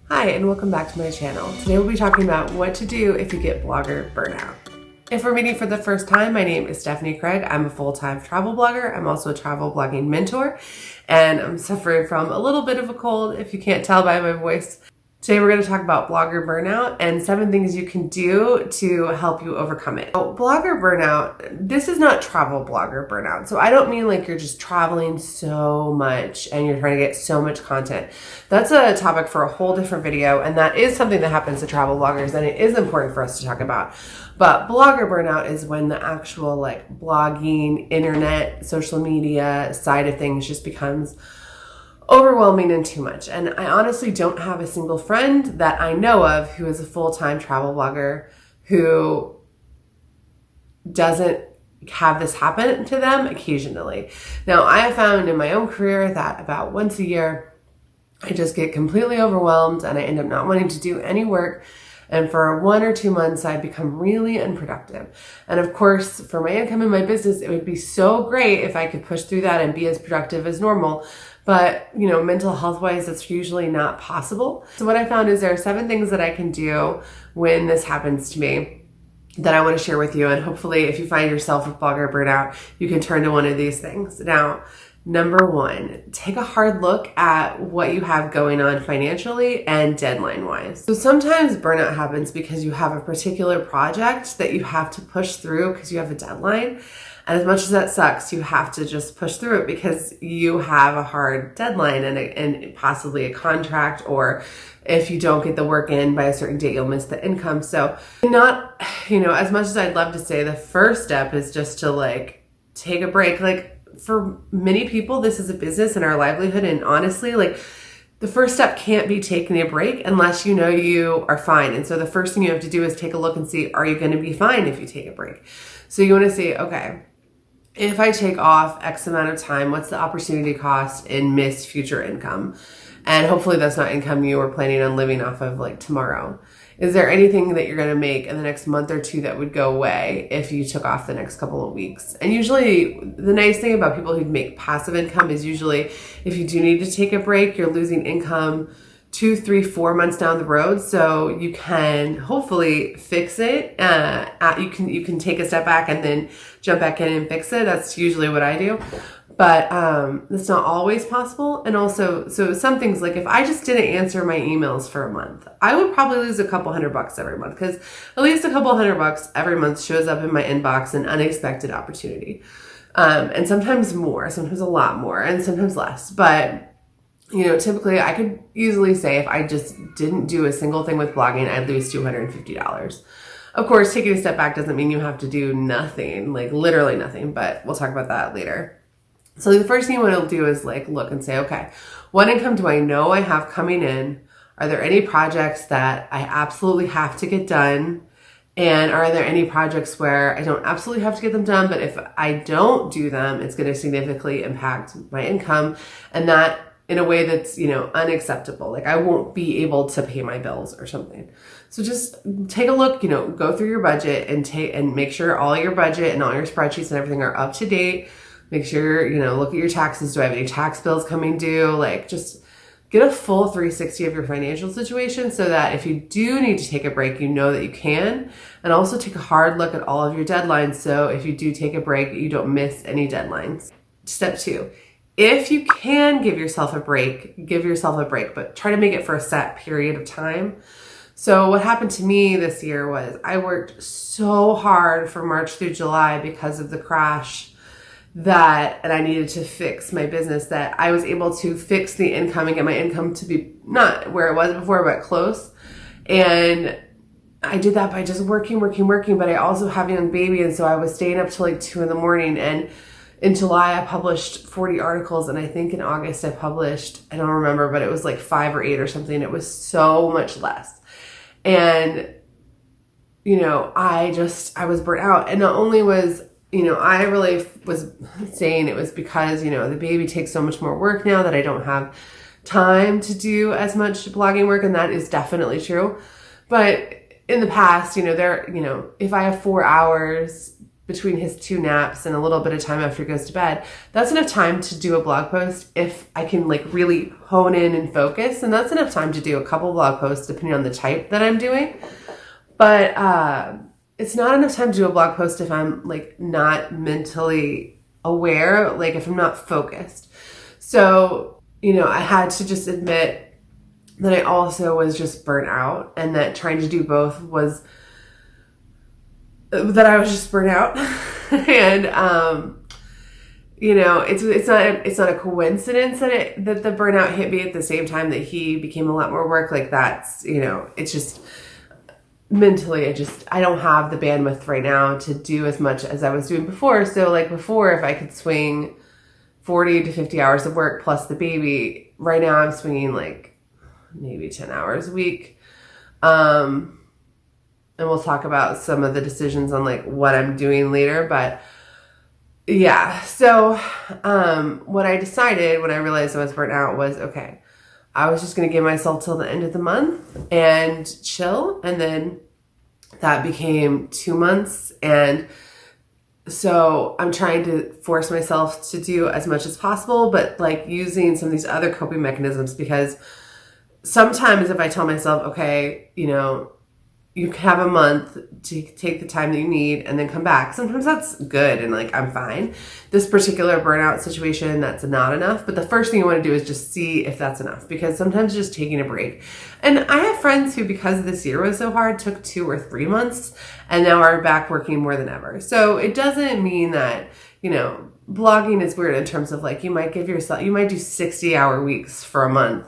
Hi, and welcome back to my channel. Today we'll be talking about what to do if you get blogger burnout. If we're meeting for the first time, my name is Stephanie Craig. I'm a full-time travel blogger. I'm also a travel blogging mentor, and I'm suffering from a little bit of a cold, if you can't tell by my voice. Today we're going to talk about blogger burnout and 7 things you can do to help you overcome it. So, blogger burnout, this is not travel blogger burnout. So I don't mean like you're just traveling so much and you're trying to get so much content. That's a topic for a whole different video, and that is something that happens to travel bloggers, and it is important for us to talk about. But blogger burnout is when the actual like blogging, internet, social media side of things just becomes overwhelming and too much. And I honestly don't have a single friend that I know of who is a full-time travel blogger who doesn't have this happen to them occasionally. Now, I have found in my own career that about once a year, I just get completely overwhelmed and I end up not wanting to do any work. And for 1 or 2 months, I become really unproductive. And of course, for my income in my business, it would be so great if I could push through that and be as productive as normal. But, mental health wise, that's usually not possible. So what I found is there are 7 things that I can do when this happens to me that I want to share with you. And hopefully if you find yourself with blogger burnout, you can turn to one of these things. Now, number 1, take a hard look at what you have going on financially and deadline wise. So sometimes burnout happens because you have a particular project that you have to push through because you have a deadline. And as much as that sucks, you have to just push through it because you have a hard deadline and possibly a contract, or if you don't get the work in by a certain date, you'll miss the income. So not, as much as I'd love to say the first step is just to take a break. For many people, this is a business and our livelihood. And honestly, the first step can't be taking a break unless you are fine. And so the first thing you have to do is take a look and see, are you going to be fine if you take a break? So you want to see, okay, if I take off X amount of time, what's the opportunity cost in missed future income? And hopefully that's not income you were planning on living off of tomorrow. Is there anything that you're going to make in the next month or 2 that would go away if you took off the next couple of weeks? And usually the nice thing about people who make passive income is usually if you do need to take a break, you're losing income 2, 3, 4 months down the road. So you can hopefully fix it. You can take a step back and then jump back in and fix it. That's usually what I do. But that's not always possible. And also, so some things, like if I just didn't answer my emails for a month, I would probably lose a couple $100 every month, because at least a couple $100 every month shows up in my inbox, an unexpected opportunity. And sometimes more, sometimes a lot more, and sometimes less. But typically I could easily say if I just didn't do a single thing with blogging, I'd lose $250. Of course, taking a step back doesn't mean you have to do nothing, literally nothing, but we'll talk about that later. So the first thing you want to do is look and say, okay, what income do I know I have coming in? Are there any projects that I absolutely have to get done? And are there any projects where I don't absolutely have to get them done, but if I don't do them, it's going to significantly impact my income, and that in a way that's, unacceptable. I won't be able to pay my bills or something. So just take a look, go through your budget and make sure all your budget and all your spreadsheets and everything are up to date. Make sure, look at your taxes. Do I have any tax bills coming due? Just get a full 360 of your financial situation so that if you do need to take a break, you know that you can. And also take a hard look at all of your deadlines. So if you do take a break, you don't miss any deadlines. Step 2, if you can give yourself a break, but try to make it for a set period of time. So what happened to me this year was I worked so hard from March through July because of the crash and I needed to fix my business, that I was able to fix the income and get my income to be not where it was before, but close. And I did that by just working, but I also have a young baby. And so I was staying up till 2 a.m. And in July, I published 40 articles. And I think in August I published, I don't remember, but it was 5 or 8 or something. It was so much less. And, I was burnt out. And not only was I really was saying it was because, the baby takes so much more work now that I don't have time to do as much blogging work. And that is definitely true. But in the past, if I have 4 hours between his 2 naps and a little bit of time after he goes to bed, that's enough time to do a blog post if I can like really hone in and focus. And that's enough time to do a couple blog posts depending on the type that I'm doing. But it's not enough time to do a blog post if I'm like not mentally aware, like if I'm not focused. So, I had to just admit that I also was just burnt out, and that trying to do both was that I was just burnt out. And it's not a coincidence that the burnout hit me at the same time that he became a lot more work. Like that's, it's just mentally, I don't have the bandwidth right now to do as much as I was doing before. So like before, if I could swing 40 to 50 hours of work plus the baby, right now I'm swinging like maybe 10 hours a week. And we'll talk about some of the decisions on like what I'm doing later. But yeah, so what I decided when I realized I was burnt out was, okay, I was just going to give myself till the end of the month and chill. And then that became 2 months. And so I'm trying to force myself to do as much as possible, but like using some of these other coping mechanisms, because sometimes if I tell myself, okay, you can have a month to take the time that you need and then come back, sometimes that's good and like I'm fine. This particular burnout situation, that's not enough. But the first thing you want to do is just see if that's enough, because sometimes just taking a break. And I have friends who, because this year was so hard, took 2 or 3 months and now are back working more than ever. So it doesn't mean that, blogging is weird in terms of like you might do 60-hour weeks for a month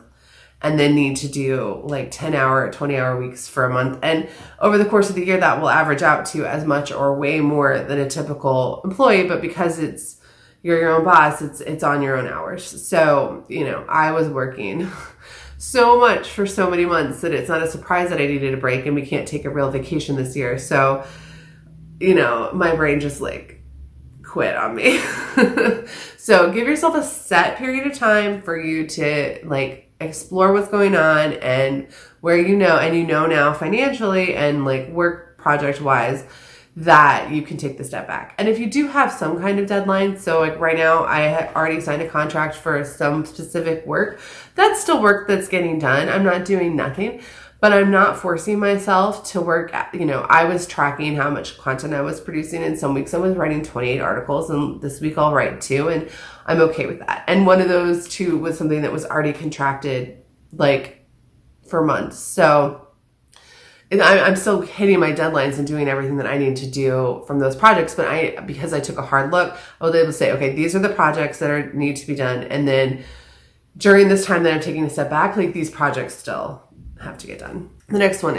and then need to do like 10-hour, 20-hour weeks for a month. And over the course of the year, that will average out to as much or way more than a typical employee. But because you're your own boss, it's on your own hours. So, I was working so much for so many months that it's not a surprise that I needed a break, and we can't take a real vacation this year. So, my brain just like quit on me. So give yourself a set period of time for you to like explore what's going on and where and now financially and like work project wise that you can take the step back. And if you do have some kind of deadline, so like right now I had already signed a contract for some specific work, that's still work that's getting done. I'm not doing nothing, but I'm not forcing myself to work. I was tracking how much content I was producing, and some weeks I was writing 28 articles, and this week I'll write 2, and I'm okay with that. And one of those 2 was something that was already contracted like for months. So I'm still hitting my deadlines and doing everything that I need to do from those projects. But because I took a hard look, I was able to say, okay, these are the projects that need to be done. And then during this time that I'm taking a step back, like these projects still have to get done. The next one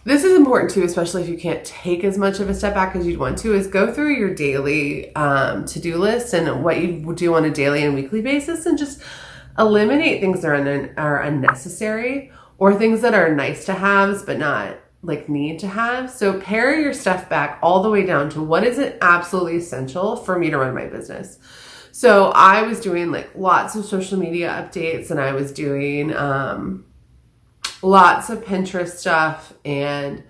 this is important too, especially if you can't take as much of a step back as you'd want to, is go through your daily to-do list and what you do on a daily and weekly basis, and just eliminate things that are unnecessary or things that are nice to haves but not like need to have. So pare your stuff back all the way down to what is it absolutely essential for me to run my business. So I was doing like lots of social media updates, and I was doing lots of Pinterest stuff, and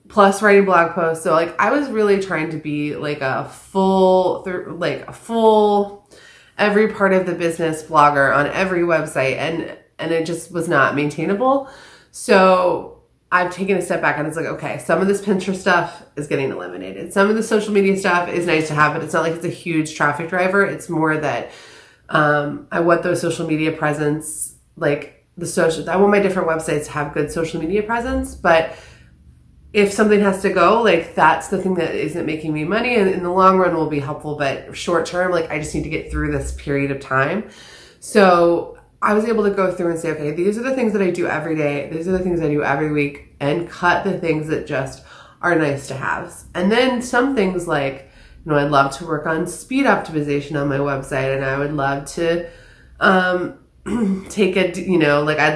plus writing blog posts. So like I was really trying to be like a full every part of the business blogger on every website, and it just was not maintainable. So I've taken a step back and it's like, okay, some of this Pinterest stuff is getting eliminated. Some of the social media stuff is nice to have, but it's not like it's a huge traffic driver. It's more that I want those social media presence, like I want my different websites to have good social media presence. But if something has to go, like that's the thing that isn't making me money, and in the long run will be helpful, but short term, like I just need to get through this period of time. So I was able to go through and say, okay, these are the things that I do every day. These are the things I do every week, and cut the things that just are nice to have. And then some things like, I'd love to work on speed optimization on my website, and I would love to, I'd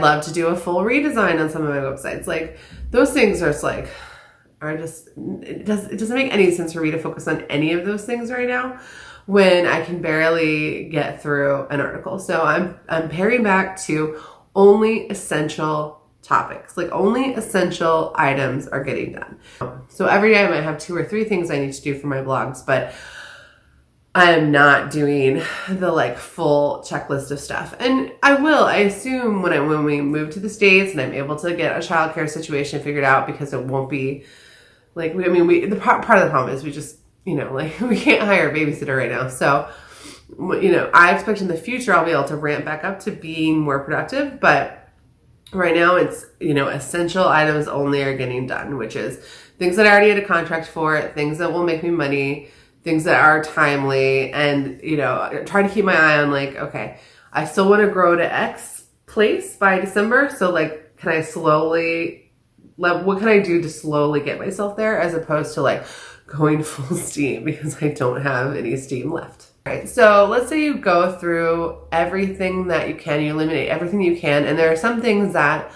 love to do a full redesign on some of my websites. Like those things it doesn't make any sense for me to focus on any of those things right now when I can barely get through an article. So I'm paring back to only essential topics. Like only essential items are getting done. So every day I might have 2 or 3 things I need to do for my blogs, but I'm not doing the like full checklist of stuff. And I assume when we move to the States and I'm able to get a childcare situation figured out, because it won't be like, part of the problem is we just, like we can't hire a babysitter right now. So, I expect in the future I'll be able to ramp back up to being more productive, but right now it's, essential items only are getting done, which is things that I already had a contract for, things that will make me money, things that are timely, and, try to keep my eye on like, okay, I still want to grow to X place by December. So like, what can I do to slowly get myself there, as opposed to like going full steam, because I don't have any steam left. All right. So let's say you go through everything that you can, you eliminate everything you can. And there are some things that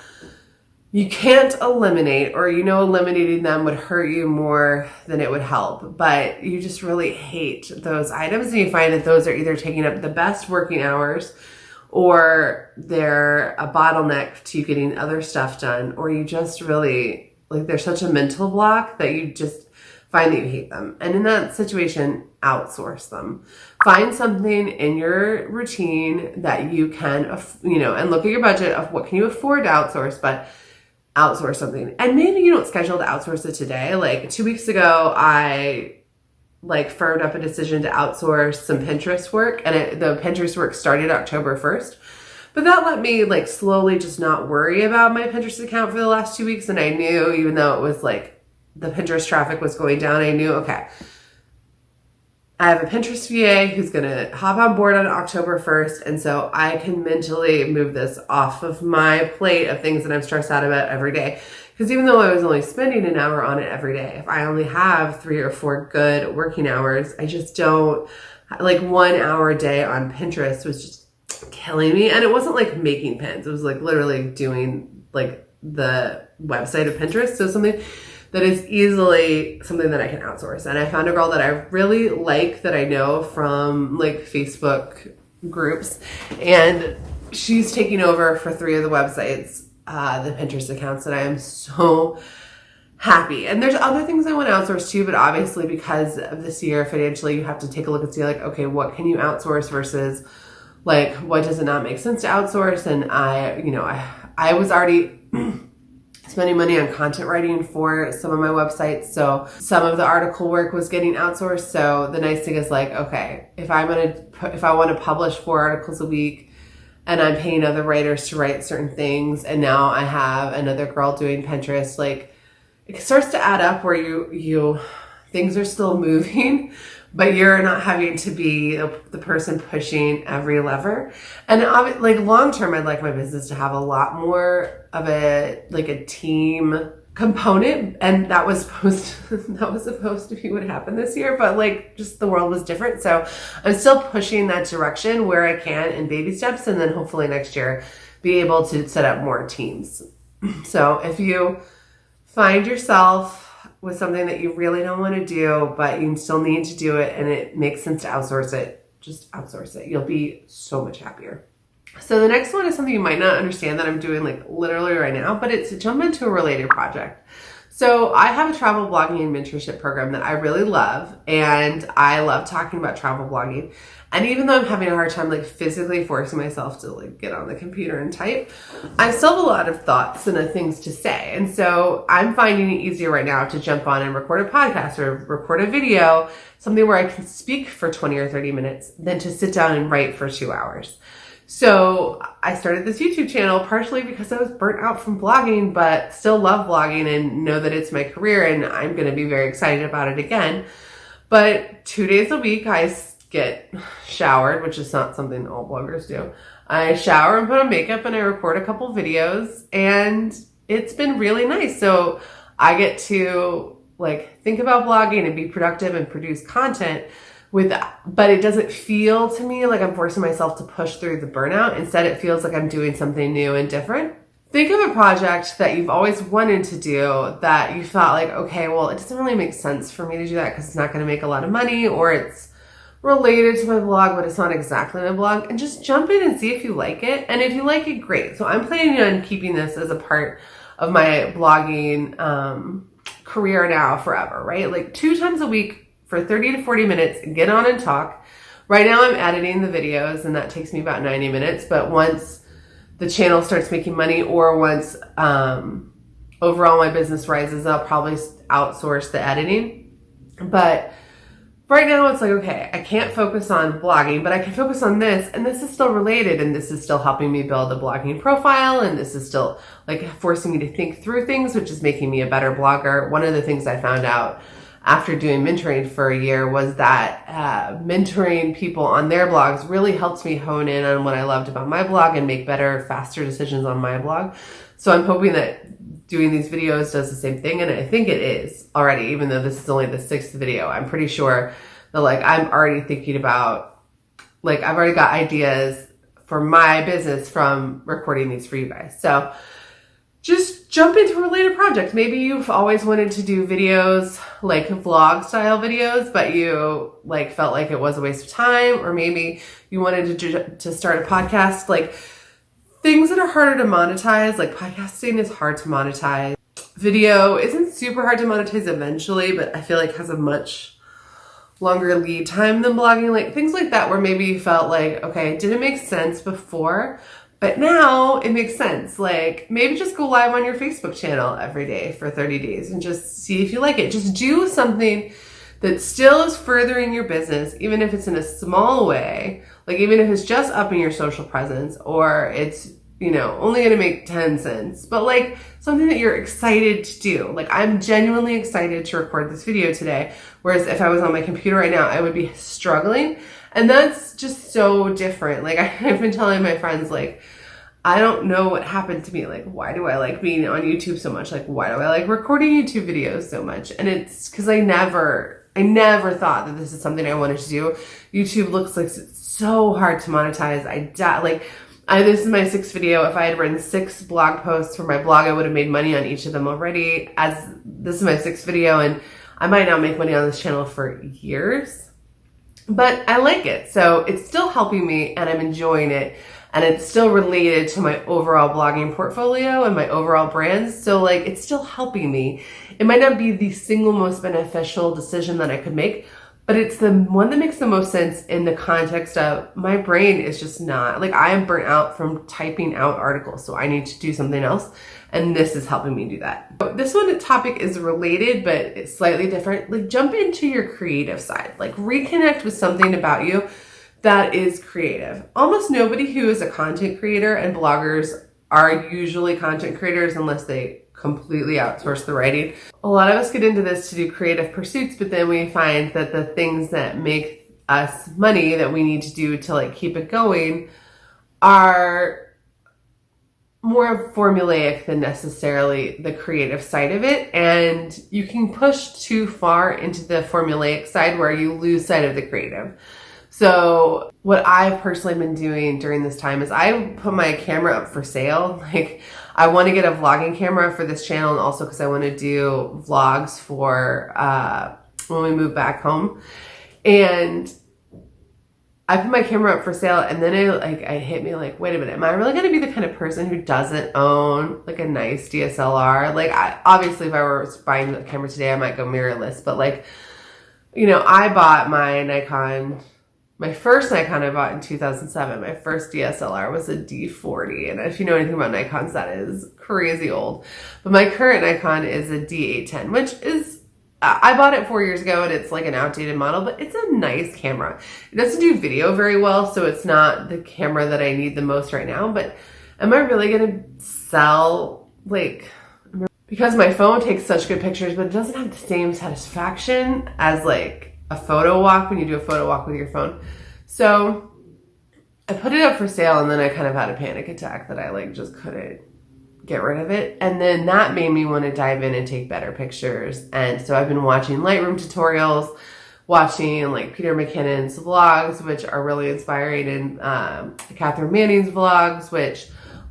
you can't eliminate, or eliminating them would hurt you more than it would help, but you just really hate those items, and you find that those are either taking up the best working hours, or they're a bottleneck to you getting other stuff done, or you just really, like, there's such a mental block that you just find that you hate them. And in that situation, outsource them. Find something in your routine that you can, and look at your budget of what can you afford to outsource, but outsource something. And maybe you don't schedule to outsource it today. Like 2 weeks ago, I firmed up a decision to outsource some Pinterest work, and the Pinterest work started October 1st. But that let me slowly just not worry about my Pinterest account for the last 2 weeks. And I knew, even though it was the Pinterest traffic was going down, I knew, okay, I have a Pinterest VA who's going to hop on board on October 1st. And so I can mentally move this off of my plate of things that I'm stressed out about every day. Because even though I was only spending an hour on it every day, if I only have 3 or 4 good working hours, I just don't, 1 hour a day on Pinterest was just killing me. And it wasn't making pins. It was literally doing the website of Pinterest. So something that is easily something that I can outsource. And I found a girl that I really like, that I know from Facebook groups, and she's taking over for 3 of the websites, the Pinterest accounts, and I am so happy. And there's other things I want to outsource too, but obviously because of this year financially, you have to take a look and see okay, what can you outsource versus what does it not make sense to outsource? And I was already spending money on content writing for some of my websites. So some of the article work was getting outsourced. So the nice thing is okay, if I want to publish 4 articles a week, and I'm paying other writers to write certain things, and now I have another girl doing Pinterest, it starts to add up where you things are still moving, but you're not having to be the person pushing every lever. And long term, I'd like my business to have a lot more of a team component, and that was supposed to be what happened this year, but just the world was different. So I'm still pushing that direction where I can in baby steps, and then hopefully next year be able to set up more teams. So if you find yourself with something that you really don't want to do, but you still need to do it, and it makes sense to outsource it, just outsource it. You'll be so much happier. So the next one is something you might not understand that I'm doing literally right now, but it's to jump into a related project. So I have a travel blogging and mentorship program that I really love, and I love talking about travel blogging. And even though I'm having a hard time physically forcing myself to get on the computer and type, I still have a lot of thoughts and things to say. And so I'm finding it easier right now to jump on and record a podcast or record a video, something where I can speak for 20 or 30 minutes, than to sit down and write for 2 hours. So I started this YouTube channel partially because I was burnt out from blogging, but still love blogging and know that it's my career, and I'm going to be very excited about it again. But 2 days a week, I get showered, which is not something all bloggers do. I shower and put on makeup, and I record a couple videos, and it's been really nice. So I get to think about blogging and be productive and produce content but it doesn't feel to me like I'm forcing myself to push through the burnout. Instead, it feels like I'm doing something new and different. Think of a project that you've always wanted to do that you thought okay, well, it doesn't really make sense for me to do that because it's not going to make a lot of money, or it's related to my blog, but it's not exactly my blog, and just jump in and see if you like it. And if you like it, great. So I'm planning on keeping this as a part of my blogging career now forever, right? Like 2 times a week for 30 to 40 minutes, get on and talk. Right now I'm editing the videos and that takes me about 90 minutes. But once the channel starts making money, or once overall my business rises, I'll probably outsource the editing. But right now it's like, okay, I can't focus on blogging, but I can focus on this, and this is still related, and this is still helping me build a blogging profile, and this is still like forcing me to think through things, which is making me a better blogger. One of the things I found out after doing mentoring for a year was that mentoring people on their blogs really helped me hone in on what I loved about my blog and make better, faster decisions on my blog. So I'm hoping that doing these videos does the same thing, and I think it is already, even though this is only the 6th video. I'm pretty sure that like I'm already thinking about, like I've already got ideas for my business from recording these for you guys. So just jump into a related project. Maybe you've always wanted to do videos, like vlog style videos, but you like felt like it was a waste of time, or maybe you wanted to start a podcast. Like things that are harder to monetize, like podcasting is hard to monetize. Video isn't super hard to monetize eventually, but I feel like has a much longer lead time than blogging. Like things like that where maybe you felt like, okay, it didn't make sense before, but now it makes sense. Like maybe just go live on your Facebook channel every day for 30 days and just see if you like it. Just do something that still is furthering your business, even if it's in a small way. Like even if it's just upping your social presence, or it's, you know, only going to make 10 cents, but like something that you're excited to do. Like I'm genuinely excited to record this video today. Whereas if I was on my computer right now, I would be struggling. And that's just so different. Like I've been telling my friends, like, I don't know what happened to me. Like, why do I like being on YouTube so much? Like, why do I like recording YouTube videos so much? And it's because I never thought that this is something I wanted to do. YouTube looks like it's so hard to monetize. This is my 6th video. If I had written 6 blog posts for my blog, I would have made money on each of them already. As this is my 6th video, and I might not make money on this channel for years. But I like it. So it's still helping me and I'm enjoying it. And it's still related to my overall blogging portfolio and my overall brands. So like it's still helping me. It might not be the single most beneficial decision that I could make, but it's the one that makes the most sense in the context of my brain is just not, like I am burnt out from typing out articles. So I need to do something else. And this is helping me do that. This one topic is related, but it's slightly different. Like jump into your creative side, like reconnect with something about you that is creative. Almost nobody who is a content creator, and bloggers are usually content creators unless they completely outsource the writing. A lot of us get into this to do creative pursuits, but then we find that the things that make us money that we need to do to like keep it going are more formulaic than necessarily the creative side of it. And you can push too far into the formulaic side where you lose sight of the creative. So what I've personally been doing during this time is I put my camera up for sale. Like I want to get a vlogging camera for this channel, and also because I want to do vlogs for when we move back home. And I put my camera up for sale, and then it hit me like, wait a minute, am I really going to be the kind of person who doesn't own like a nice DSLR? Like obviously if I were buying a camera today, I might go mirrorless, but like, you know, I bought my first Nikon I bought in 2007. My first DSLR was a D40. And if you know anything about Nikons, that is crazy old. But my current Nikon is a D810, which is, I bought it 4 years ago and it's like an outdated model, but it's a nice camera. It doesn't do video very well, so it's not the camera that I need the most right now. But am I really going to sell, like, because my phone takes such good pictures, but it doesn't have the same satisfaction as like a photo walk when you do a photo walk with your phone. So I put it up for sale, and then I kind of had a panic attack that I like just couldn't get rid of it. And then that made me want to dive in and take better pictures. And so I've been watching Lightroom tutorials, watching like Peter McKinnon's vlogs, which are really inspiring, and Catherine Manning's vlogs, which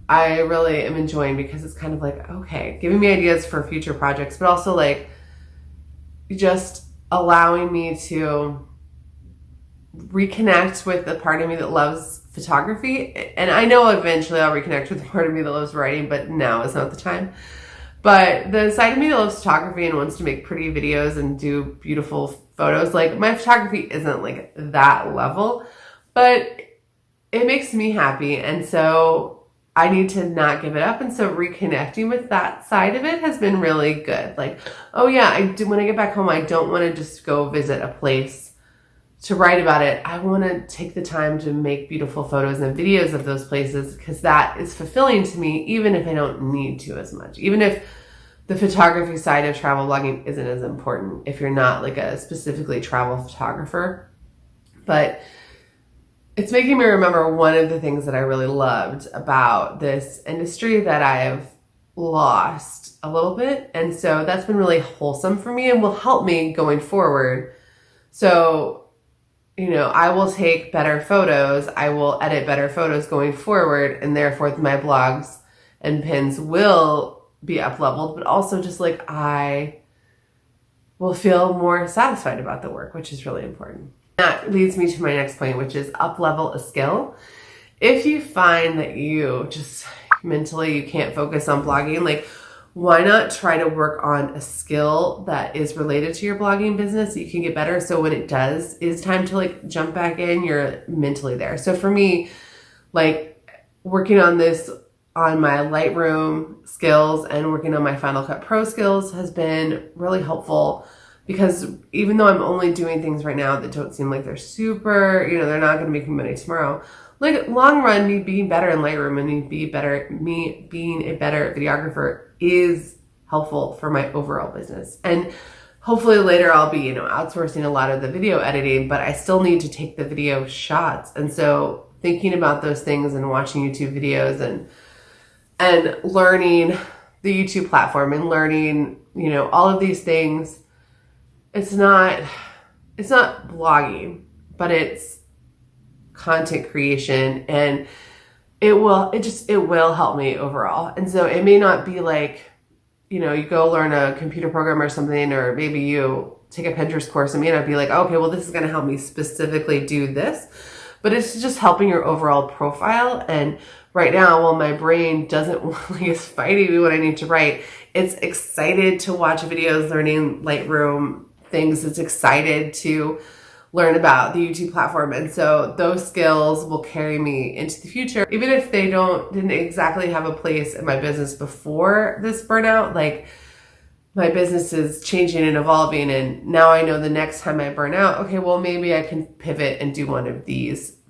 I really am enjoying because it's kind of like, okay, giving me ideas for future projects, but also like just allowing me to reconnect with the part of me that loves photography. And I know eventually I'll reconnect with the part of me that loves writing, but now is not the time. But the side of me that loves photography and wants to make pretty videos and do beautiful photos, like my photography isn't like that level, but it makes me happy. And so I need to not give it up. And so reconnecting with that side of it has been really good. Like, oh yeah, when I get back home, I don't want to just go visit a place to write about it. I want to take the time to make beautiful photos and videos of those places, because that is fulfilling to me, even if I don't need to as much. Even if the photography side of travel blogging isn't as important if you're not like a specifically travel photographer. But it's making me remember one of the things that I really loved about this industry that I have lost a little bit. And so that's been really wholesome for me and will help me going forward. So, you know, I will take better photos. I will edit better photos going forward. And therefore my blogs and pins will be up leveled, but also just like I will feel more satisfied about the work, which is really important. That leads me to my next point, which is up level a skill. If you find that you just mentally, you can't focus on blogging, like why not try to work on a skill that is related to your blogging business so you can get better. So when it is time to like jump back in, you're mentally there. So for me, like working on this on my Lightroom skills and working on my Final Cut Pro skills has been really helpful, because even though I'm only doing things right now that don't seem like they're super, you know, they're not going to make me money tomorrow. Like long run, me being better in Lightroom and me being a better videographer is helpful for my overall business. And hopefully later I'll be, you know, outsourcing a lot of the video editing, but I still need to take the video shots. And so thinking about those things and watching YouTube videos and learning the YouTube platform and learning, you know, all of these things, it's not blogging, but it's content creation, and it will help me overall. And so it may not be like, you know, you go learn a computer program or something, or maybe you take a Pinterest course. It may not be like, okay, well, this is going to help me specifically do this, but it's just helping your overall profile. And right now, while my brain doesn't like is fighting me when I need to write, it's excited to watch videos learning Lightroom things. It's excited to learn about the YouTube platform. And so those skills will carry me into the future. Even if they didn't exactly have a place in my business before this burnout, like my business is changing and evolving. And now I know the next time I burn out, okay, well, maybe I can pivot and do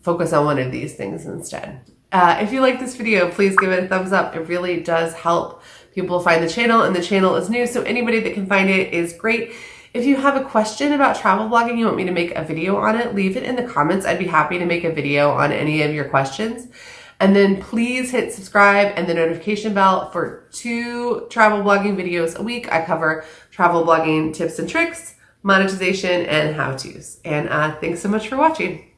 focus on one of these things instead. If you like this video, please give it a thumbs up. It really does help people find the channel, and the channel is new, so anybody that can find it is great. If you have a question about travel blogging, you want me to make a video on it, leave it in the comments. I'd be happy to make a video on any of your questions. And then please hit subscribe and the notification bell for 2 travel blogging videos a week. I cover travel blogging tips and tricks, monetization, and how-tos. And thanks so much for watching.